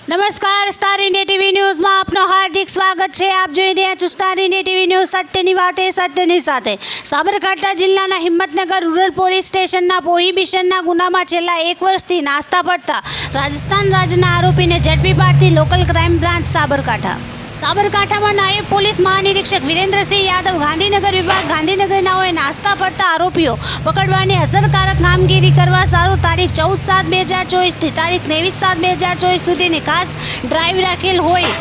નમસ્કાર, star India TV ન્યૂઝમાં આપનું હાર્દિક સ્વાગત છે। આપ જોઈ રહ્યા છો સ્ટાર ઇન્ડિયા ટીવી ન્યૂઝ, સત્યની વાતે સત્યની સાથે। સાબરકાંઠા જિલ્લાના હિંમતનગર રૂરલ પોલીસ સ્ટેશનના પ્રોહિબિશનના ગુનામાં છેલ્લા 1 વર્ષથી નાસ્તા ફરતા રાજસ્થાન રાજ્યના આરોપીને ઝડપી પાડતી લોકલ ક્રાઇમ બ્રાન્ચ સાબરકાંઠામાં નાયબ પોલીસ મહાનિરીક્ષક વિરેન્દ્રસિંહ યાદવ ગાંધીનગર વિભાગ ગાંધીનગરનાઓએ નાસ્તા ફરતા આરોપીઓ પકડવાની અસરકારક કામગીરી કરવા સારું તારીખ 14/7/2024 થી તારીખ 29/7/2024 સુધીની ખાસ ડ્રાઈવ રાખેલ હોય।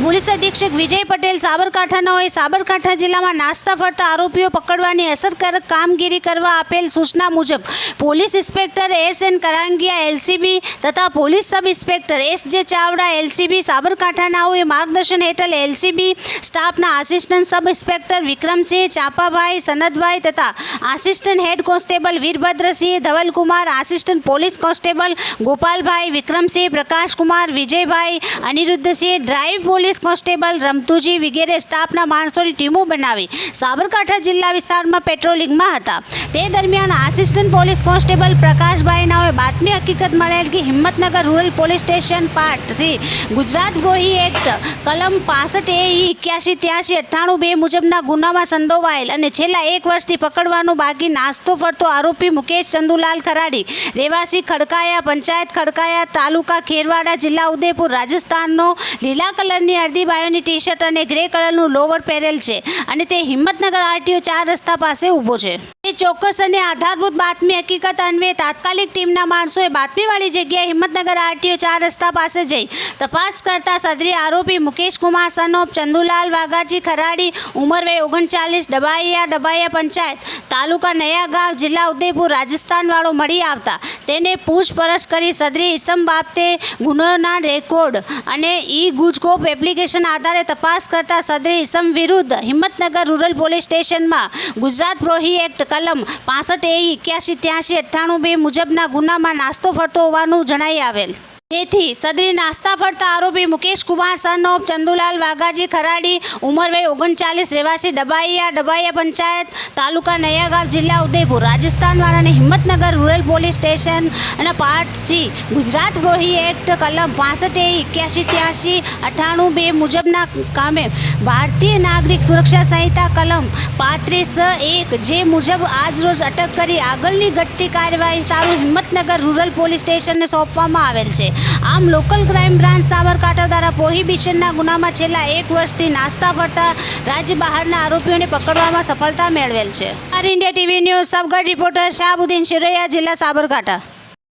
પોલીસ અધિક્ષક વિજય પટેલ સાબરકાંઠાનાઓએ સાબરકાંઠા જિલ્લામાં નાસ્તા ફરતા આરોપીઓ પકડવાની અસરકારક કામગીરી કરવા આપેલ સૂચના મુજબ police inspector S.N. Karangiya LCB તથા police sub inspector S.J. Chavda LCB સાબરકાંઠાનાઓએ માર્ગદર્શન હેઠળ LCB સ્ટાફના assistant sub inspector Vikramsinh Chapabhai Sanadbhai તથા assistant head constable Virbhadrasinh Dhavalkumar, assistant police constable Gopalbhai, Vikramsinh, Prakashkumar, Vijaybhai, Anirudhsinh, drive police constable Ramatuji વગેરે સ્ટાફના માણસોની ટીમો બનાવી સાબરકાંઠા જિલ્લા વિસ્તારમાં પેટ્રોલિંગમાં હતા। તે દરમિયાન આસિસ્ટન્ટ પોલીસ કોન્સ્ટેબલ પ્રકાશભાઈનાઓએ બાતમી હકીકત મળેલ કે Himmatnagar rural police station part C Gujarat દ્રોહી એક્ટ કલમ 65 81 83 98 મુજબના ગુનામાં સંડોવાયેલ અને છેલ્લા 1 વર્ષથી પકડવાનું બાકી નાસ્તો ફરતો આરોપી મુકેશ ચંદુલાલ ખરાડી, રહેવાસી ખડકાયા, પંચાયત ખડકાયા, તાલુકા ખેરવાડા, જિલ્લા ઉદયપુર, રાજસ્થાનનો લીલા કલરની અડધી બાયોની ટી શર્ટ અને ગ્રે કલરનું લોવર પહેરેલ છે અને તે હિંમતનગર RTO 4 રસ્તા પાસે ઊભો છે। એ ચોક્કસ અને આધારભૂત બાતમી હકીકત અન્વયે તાત્કાલિક ટીમના માણસોએ બાતમીવાળી જગ્યાએ હિંમતનગર RTO 4 રસ્તા પાસે જઈ તપાસ કરતા સદરી આરોપી મુકેશ કુમાર સનોપ ચંદુલાલ વાઘાજી ખરાડી, ઉંમર વય 39, ડબાયા પંચાયત, તાલુકા નયાગાંવ, જિલ્લા ઉદયપુર, રાજસ્થાન વાળો મળી આવતા તેને પૂછપરછ કરી સદરી ઇસમ બાબતે ગુનાના રેકોર્ડ અને ગુજકોપ એપ્લિકેશન આધારે તપાસ કરતા સદરી ઇસમ વિરુદ્ધ હિંમતનગર રૂરલ પોલીસ સ્ટેશનમાં ગુજરાત દ્રોહી એક્ટ કલમ 65 81 83 98 મુજબના ગુનામાં નાસ્તો ફરતો હોવાનું જણાઈ આવેલ। તેથી સદરી નાસ્તા ફરતા આરોપી મુકેશ કુમાર સનોપ ચંદુલાલ વાઘાજી ખરાડી, ઉંમર વય 39, રહેવાસી ડબાયા પંચાયત, તાલુકા નયાગાંવ, જિલ્લા ઉદયપુર, રાજસ્થાનવાળાને હિંમતનગર રૂરલ પોલીસ સ્ટેશન અને પાર્ટ C ગુજરાત દ્રોહી એક્ટ કલમ 65 81 83 98 મુજબના કામે ભારતીય નાગરિક સુરક્ષા સંહિતા કલમ 35(1) જે મુજબ આજરોજ અટક કરી આગળની ઘટતી કાર્યવાહી સારું હિંમતનગર રૂરલ પોલીસ સ્ટેશનને સોંપવામાં આવેલ છે। આમ લોકલ ક્રાઇમ બ્રાન્ચ સાબરકાંઠા દ્વારા પ્રોહિબિશનના ગુનામાં છેલ્લા 1 વર્ષથી નાસ્તા ફરતા રાજ્ય બહારના આરોપીઓને પકડવામાં સફળતા મેળવેલ છે। Star India TV news Sabgadh reporter Shahabuddin Shiraiya, જિલ્લા સાબરકાંઠા।